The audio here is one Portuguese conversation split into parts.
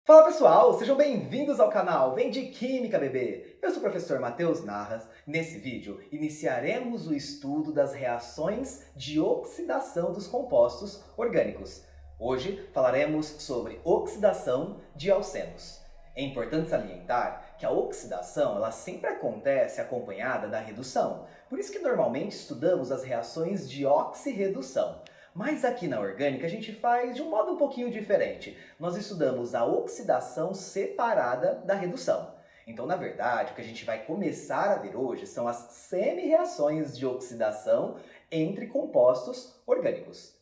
Fala pessoal, sejam bem-vindos ao canal Vem de Química Bebê! Eu sou o professor Matheus Narras. Nesse vídeo, iniciaremos o estudo das reações de oxidação dos compostos orgânicos. Hoje falaremos sobre oxidação de alcenos. É importante salientar que a oxidação ela sempre acontece acompanhada da redução. Por isso que normalmente estudamos as reações de oxirredução. Mas aqui na orgânica a gente faz de um modo um pouquinho diferente. Nós estudamos a oxidação separada da redução. Então, na verdade, o que a gente vai começar a ver hoje são as semi-reações de oxidação entre compostos orgânicos.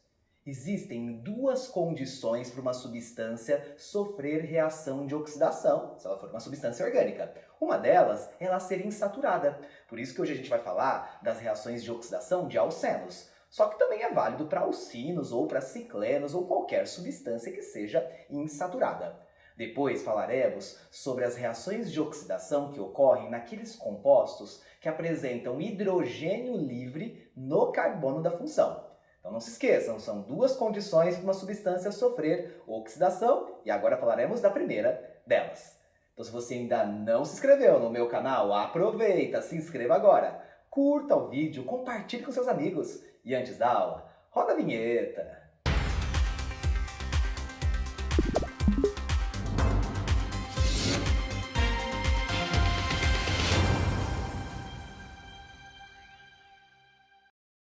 Existem duas condições para uma substância sofrer reação de oxidação, se ela for uma substância orgânica. Uma delas é ela ser insaturada. Por isso que hoje a gente vai falar das reações de oxidação de alcenos. Só que também é válido para alcinos ou para ciclenos ou qualquer substância que seja insaturada. Depois falaremos sobre as reações de oxidação que ocorrem naqueles compostos que apresentam hidrogênio livre no carbono da função. Então não se esqueçam, são duas condições para uma substância sofrer oxidação e agora falaremos da primeira delas. Então se você ainda não se inscreveu no meu canal, aproveita, se inscreva agora. Curta o vídeo, compartilhe com seus amigos. E antes da aula, roda a vinheta!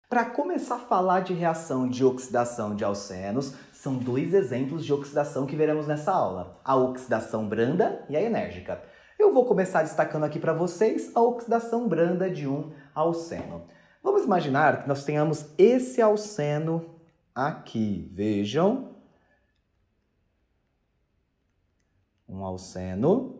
Para começar a falar de reação de oxidação de alcenos, são dois exemplos de oxidação que veremos nessa aula. A oxidação branda e a enérgica. Eu vou começar destacando aqui para vocês a oxidação branda de um alceno. Vamos imaginar que nós tenhamos esse alceno aqui. Vejam. Um alceno,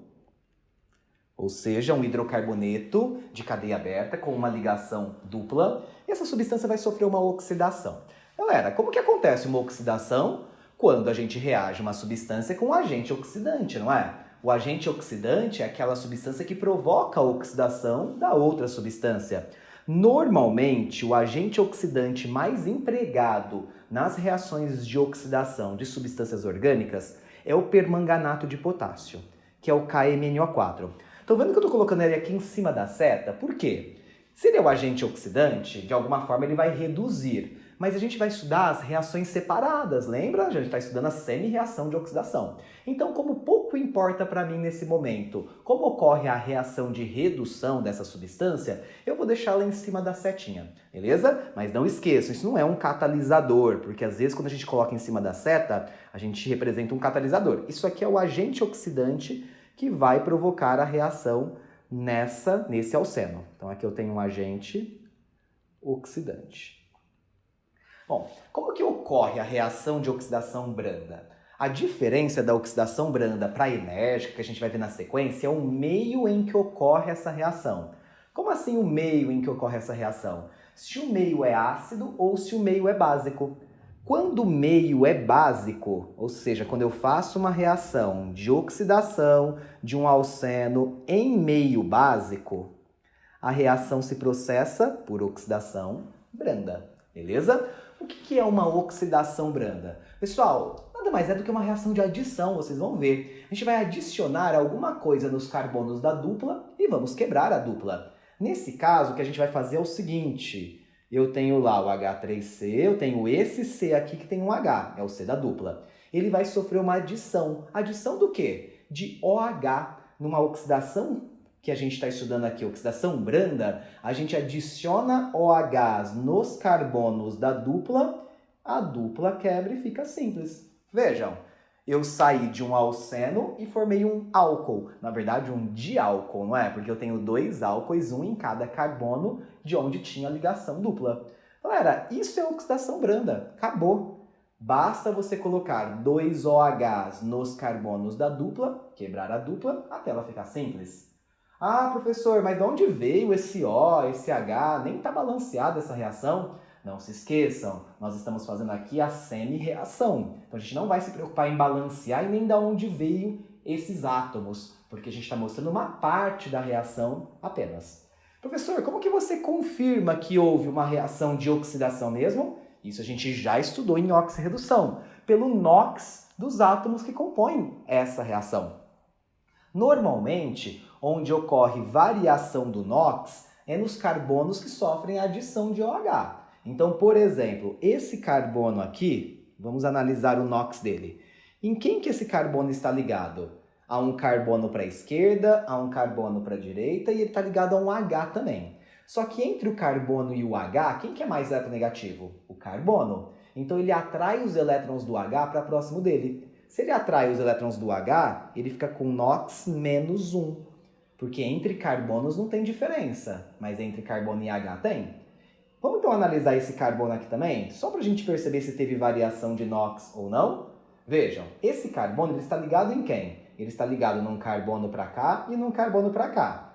ou seja, um hidrocarboneto de cadeia aberta com uma ligação dupla. E essa substância vai sofrer uma oxidação. Galera, como que acontece uma oxidação? Quando a gente reage uma substância com um agente oxidante, não é? O agente oxidante é aquela substância que provoca a oxidação da outra substância. Normalmente, o agente oxidante mais empregado nas reações de oxidação de substâncias orgânicas é o permanganato de potássio, que é o KMnO4. Estão vendo que eu estou colocando ele aqui em cima da seta? Por quê? Se ele é o agente oxidante, de alguma forma ele vai reduzir. Mas a gente vai estudar as reações separadas, lembra? A gente está estudando a semi-reação de oxidação. Então, como pouco importa para mim nesse momento como ocorre a reação de redução dessa substância, eu vou deixá-la em cima da setinha, beleza? Mas não esqueçam, isso não é um catalisador, porque às vezes quando a gente coloca em cima da seta, a gente representa um catalisador. Isso aqui é o agente oxidante que vai provocar a reação nesse alceno. Então aqui eu tenho um agente oxidante. Bom, como que ocorre a reação de oxidação branda? A diferença da oxidação branda para a enérgica, que a gente vai ver na sequência, é o meio em que ocorre essa reação. Como assim o meio em que ocorre essa reação? Se o meio é ácido ou se o meio é básico. Quando o meio é básico, ou seja, quando eu faço uma reação de oxidação de um alceno em meio básico, a reação se processa por oxidação branda, beleza? O que é uma oxidação branda? Pessoal, nada mais é do que uma reação de adição, vocês vão ver. A gente vai adicionar alguma coisa nos carbonos da dupla e vamos quebrar a dupla. Nesse caso, o que a gente vai fazer é o seguinte: eu tenho lá o H3C, eu tenho esse C aqui que tem um H, é o C da dupla. Ele vai sofrer uma adição. Adição do quê? De OH. Numa oxidação que a gente está estudando aqui, oxidação branda, a gente adiciona OHs nos carbonos da dupla, a dupla quebra e fica simples. Vejam, eu saí de um alceno e formei um álcool, na verdade um diálcool, não é? Porque eu tenho dois álcoois, um em cada carbono, de onde tinha ligação dupla. Galera, isso é oxidação branda, acabou. Basta você colocar dois OHs nos carbonos da dupla, quebrar a dupla, até ela ficar simples. Ah, professor, mas de onde veio esse O, esse H? Nem está balanceada essa reação? Não se esqueçam, nós estamos fazendo aqui a semi-reação. Então a gente não vai se preocupar em balancear e nem de onde veio esses átomos, porque a gente está mostrando uma parte da reação apenas. Professor, como que você confirma que houve uma reação de oxidação mesmo? Isso a gente já estudou em oxirredução, pelo NOx dos átomos que compõem essa reação. Normalmente, onde ocorre variação do NOx é nos carbonos que sofrem adição de OH. Então, por exemplo, esse carbono aqui, vamos analisar o NOx dele. Em quem que esse carbono está ligado? A um carbono para a esquerda, a um carbono para a direita e ele está ligado a um H também. Só que entre o carbono e o H, quem que é mais eletronegativo? O carbono. Então ele atrai os elétrons do H para próximo dele. Se ele atrai os elétrons do H, ele fica com NOx menos 1. Porque entre carbonos não tem diferença, mas entre carbono e H tem. Vamos então analisar esse carbono aqui também, só para a gente perceber se teve variação de NOx ou não? Vejam, esse carbono ele está ligado em quem? Ele está ligado num carbono para cá e num carbono para cá.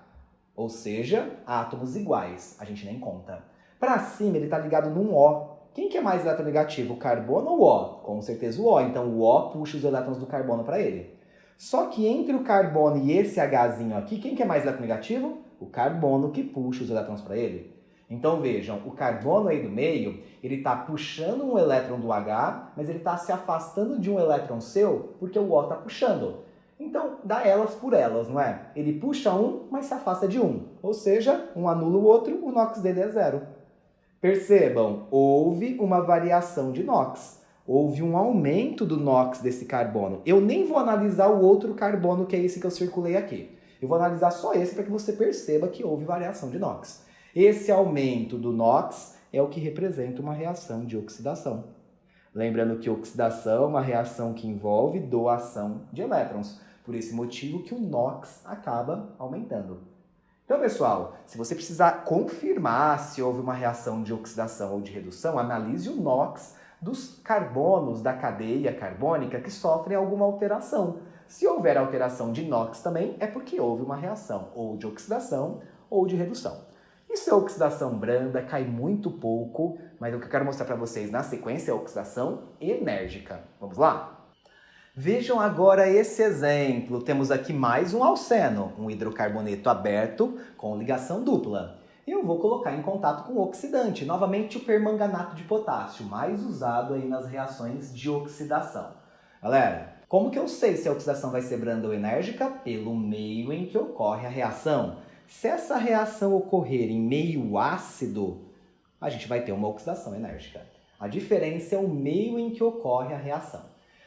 Ou seja, átomos iguais, a gente nem conta. Para cima ele está ligado num O. Quem que é mais eletronegativo, o carbono ou o O? Com certeza o O, então o O puxa os elétrons do carbono para ele. Só que entre o carbono e esse Hzinho aqui, quem que é mais eletronegativo? O carbono que puxa os elétrons para ele. Então vejam, o carbono aí do meio, ele está puxando um elétron do H, mas ele está se afastando de um elétron seu porque o O está puxando. Então dá elas por elas, não é? Ele puxa um, mas se afasta de um. Ou seja, um anula o outro, o NOx dele é 0. Percebam, houve uma variação de NOx. Houve um aumento do NOx desse carbono. Eu nem vou analisar o outro carbono, que é esse que eu circulei aqui. Eu vou analisar só esse para que você perceba que houve variação de NOx. Esse aumento do NOx é o que representa uma reação de oxidação. Lembrando que oxidação é uma reação que envolve doação de elétrons. Por esse motivo que o NOx acaba aumentando. Então, pessoal, se você precisar confirmar se houve uma reação de oxidação ou de redução, analise o NOx dos carbonos da cadeia carbônica que sofrem alguma alteração. Se houver alteração de NOx também, é porque houve uma reação ou de oxidação ou de redução. Isso é oxidação branda, cai muito pouco, mas o que eu quero mostrar para vocês na sequência é a oxidação enérgica. Vamos lá? Vejam agora esse exemplo. Temos aqui mais um alceno, um hidrocarboneto aberto com ligação dupla. Eu vou colocar em contato com o oxidante, novamente o permanganato de potássio, mais usado aí nas reações de oxidação. Galera, como que eu sei se a oxidação vai ser branda ou enérgica? Pelo meio em que ocorre a reação. Se essa reação ocorrer em meio ácido, a gente vai ter uma oxidação enérgica. A diferença é o meio em que ocorre a reação.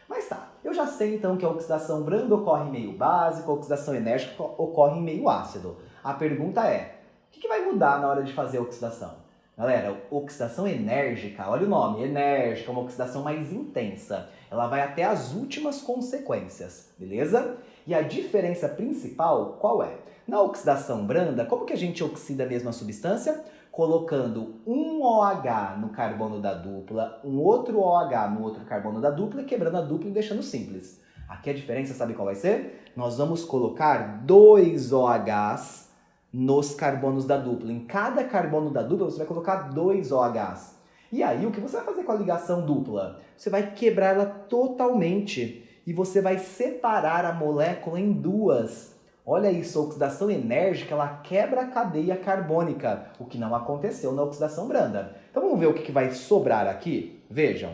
Mas tá, eu já sei então que a oxidação branda ocorre em meio básico, a oxidação enérgica ocorre em meio ácido. A pergunta é, o que vai mudar na hora de fazer a oxidação? Galera, oxidação enérgica, olha o nome, enérgica, uma oxidação mais intensa. Ela vai até as últimas consequências, beleza? E a diferença principal, qual é? Na oxidação branda, como que a gente oxida a mesma substância? Colocando um OH no carbono da dupla, um outro OH no outro carbono da dupla e quebrando a dupla e deixando simples. Aqui a diferença, sabe qual vai ser? Nós vamos colocar 2 OHs nos carbonos da dupla. Em cada carbono da dupla você vai colocar 2 OHs. E aí o que você vai fazer com a ligação dupla? Você vai quebrar ela totalmente e você vai separar a molécula em duas. Olha isso, a oxidação enérgica ela quebra a cadeia carbônica, o que não aconteceu na oxidação branda. Então vamos ver o que vai sobrar aqui? Vejam,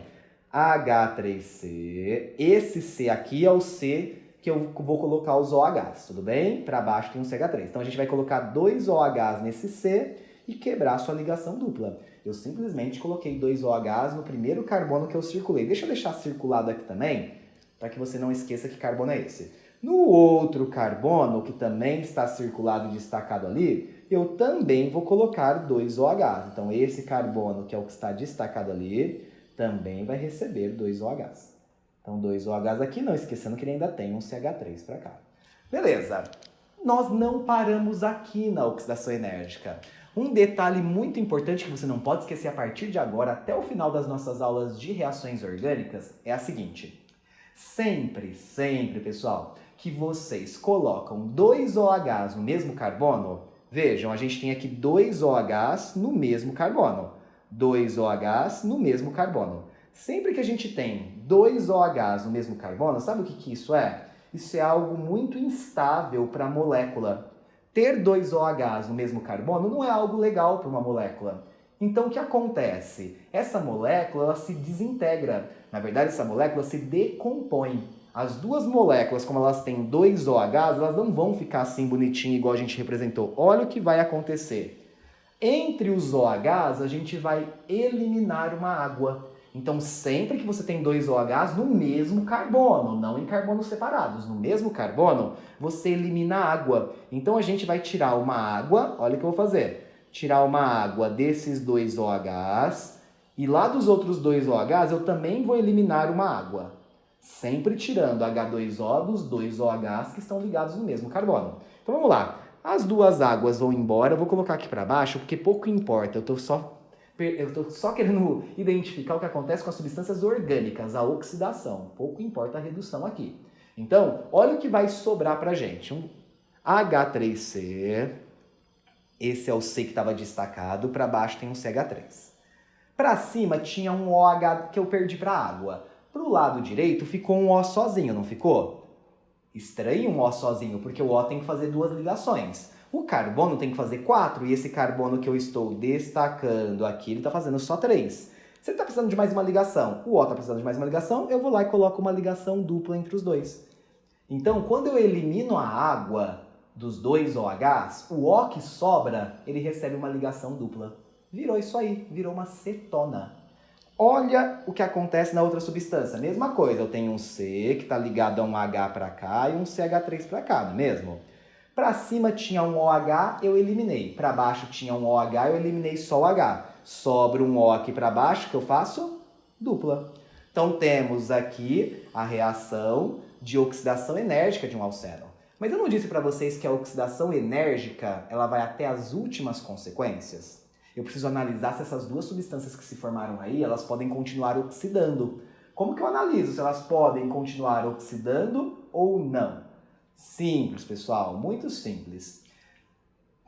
H3C, esse C aqui é o C que eu vou colocar os OHs, tudo bem? Para baixo tem um CH3. Então a gente vai colocar 2 OHs nesse C e quebrar a sua ligação dupla. Eu simplesmente coloquei 2 OHs no primeiro carbono que eu circulei. Deixa eu deixar circulado aqui também, para que você não esqueça que carbono é esse. No outro carbono, que também está circulado e destacado ali, eu também vou colocar 2 OHs. Então esse carbono, que é o que está destacado ali, também vai receber 2 OHs. Então 2 OHs aqui, não esquecendo que ele ainda tem um CH3 para cá. Beleza, nós não paramos aqui na oxidação enérgica. Um detalhe muito importante que você não pode esquecer a partir de agora, até o final das nossas aulas de reações orgânicas, é a seguinte. Sempre, pessoal, que vocês colocam 2 OHs no mesmo carbono, vejam, a gente tem aqui 2 OHs no mesmo carbono. 2 OHs no mesmo carbono. Sempre que a gente tem 2 OHs no mesmo carbono, sabe o que isso é? Isso é algo muito instável para a molécula. Ter 2 OHs no mesmo carbono não é algo legal para uma molécula. Então o que acontece? Essa molécula ela se desintegra. Na verdade, essa molécula se decompõe. As duas moléculas, como elas têm dois OHs, elas não vão ficar assim bonitinho igual a gente representou. Olha o que vai acontecer. Entre os OHs, a gente vai eliminar uma água. Então, sempre que você tem dois OHs no mesmo carbono, não em carbonos separados, no mesmo carbono, você elimina a água. Então, a gente vai tirar uma água, olha o que eu vou fazer. Tirar uma água desses dois OHs e lá dos outros dois OHs eu também vou eliminar uma água. Sempre tirando H2O dos dois OHs que estão ligados no mesmo carbono. Então vamos lá. As duas águas vão embora, eu vou colocar aqui para baixo porque pouco importa, eu estou só querendo identificar o que acontece com as substâncias orgânicas, a oxidação. Pouco importa a redução aqui. Então, olha o que vai sobrar para a gente. Um H3C, esse é o C que estava destacado, para baixo tem um CH3. Para cima tinha um OH que eu perdi para a água. Para o lado direito ficou um O sozinho, não ficou? Estranho um O sozinho, porque o O tem que fazer duas ligações. O carbono tem que fazer 4, e esse carbono que eu estou destacando aqui, ele está fazendo só 3. Se ele está precisando de mais uma ligação, o O está precisando de mais uma ligação, eu vou lá e coloco uma ligação dupla entre os dois. Então, quando eu elimino a água dos dois OHs, o O que sobra, ele recebe uma ligação dupla. Virou isso aí, virou uma cetona. Olha o que acontece na outra substância. Mesma coisa, eu tenho um C que está ligado a um H para cá e um CH3 para cá, não é mesmo? Para cima tinha um OH, eu eliminei. Para baixo tinha um OH, eu eliminei só o H. Sobra um O aqui para baixo, que eu faço? Dupla. Então temos aqui a reação de oxidação enérgica de um alceno. Mas eu não disse para vocês que a oxidação enérgica ela vai até as últimas consequências? Eu preciso analisar se essas duas substâncias que se formaram aí, elas podem continuar oxidando. Como que eu analiso se elas podem continuar oxidando ou não? Simples, pessoal, muito simples.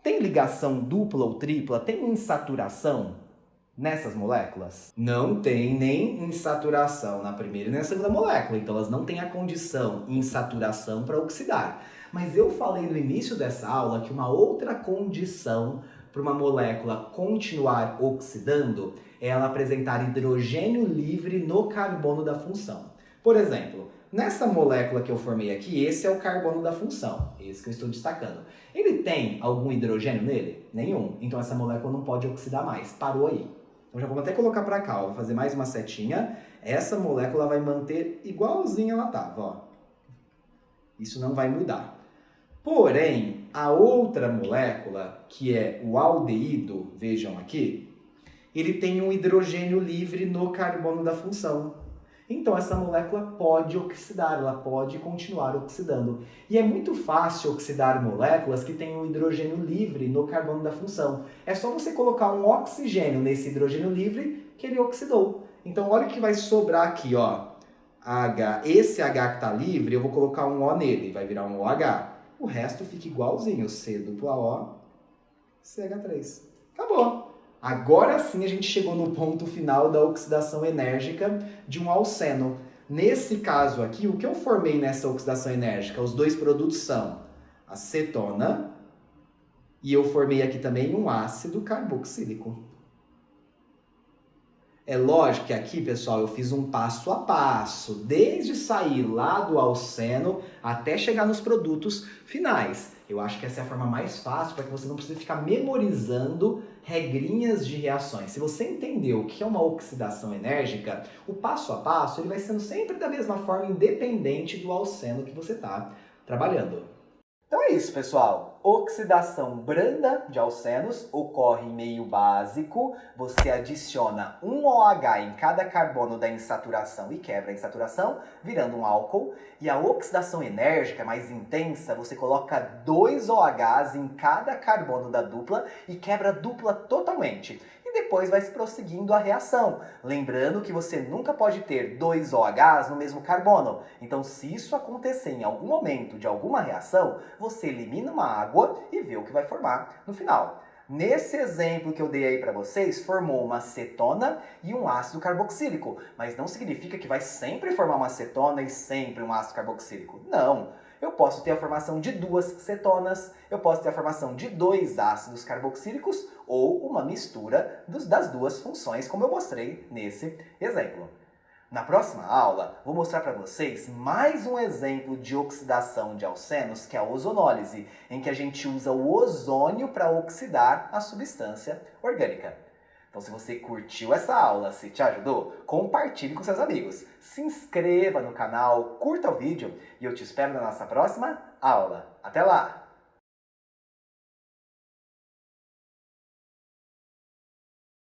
Tem ligação dupla ou tripla? Tem insaturação nessas moléculas? Não tem nem insaturação na primeira e na segunda molécula, então elas não têm a condição insaturação para oxidar. Mas eu falei no início dessa aula que uma outra condição para uma molécula continuar oxidando é ela apresentar hidrogênio livre no carbono da função. Por exemplo, nessa molécula que eu formei aqui, esse é o carbono da função, esse que eu estou destacando. Ele tem algum hidrogênio nele? Nenhum. Então essa molécula não pode oxidar mais, parou aí. Então já vou até colocar para cá, ó, vou fazer mais uma setinha. Essa molécula vai manter igualzinha ela estava, ó. Isso não vai mudar. Porém, a outra molécula, que é o aldeído, vejam aqui, ele tem um hidrogênio livre no carbono da função. Então, essa molécula pode oxidar, ela pode continuar oxidando. E é muito fácil oxidar moléculas que têm um hidrogênio livre no carbono da função. É só você colocar um oxigênio nesse hidrogênio livre que ele oxidou. Então, olha o que vai sobrar aqui, ó. H. Esse H que está livre, eu vou colocar um O nele, vai virar um OH. O resto fica igualzinho, C dupla O, CH3. Acabou. Agora sim a gente chegou no ponto final da oxidação enérgica de um alceno. Nesse caso aqui, o que eu formei nessa oxidação enérgica? Os dois produtos são a cetona e eu formei aqui também um ácido carboxílico. É lógico que aqui, pessoal, eu fiz um passo a passo, desde sair lá do alceno até chegar nos produtos finais. Eu acho que essa é a forma mais fácil para que você não precise ficar memorizando regrinhas de reações. Se você entendeu o que é uma oxidação enérgica, o passo a passo ele vai sendo sempre da mesma forma, independente do alceno que você está trabalhando. Então é isso, pessoal. Oxidação branda de alcenos ocorre em meio básico. Você adiciona um OH em cada carbono da insaturação e quebra a insaturação, virando um álcool. E a oxidação enérgica, mais intensa, você coloca 2 OHs em cada carbono da dupla e quebra a dupla totalmente. E depois vai se prosseguindo a reação. Lembrando que você nunca pode ter 2 OHs no mesmo carbono. Então, se isso acontecer em algum momento de alguma reação, você elimina uma água e vê o que vai formar no final. Nesse exemplo que eu dei aí para vocês, formou uma cetona e um ácido carboxílico. Mas não significa que vai sempre formar uma cetona e sempre um ácido carboxílico. Não. eu posso ter a formação de 2 cetonas, eu posso ter a formação de 2 ácidos carboxílicos ou uma mistura das 2 funções, como eu mostrei nesse exemplo. Na próxima aula, vou mostrar para vocês mais um exemplo de oxidação de alcenos, que é a ozonólise, em que a gente usa o ozônio para oxidar a substância orgânica. Então, se você curtiu essa aula, se te ajudou, compartilhe com seus amigos. Se inscreva no canal, curta o vídeo e eu te espero na nossa próxima aula. Até lá!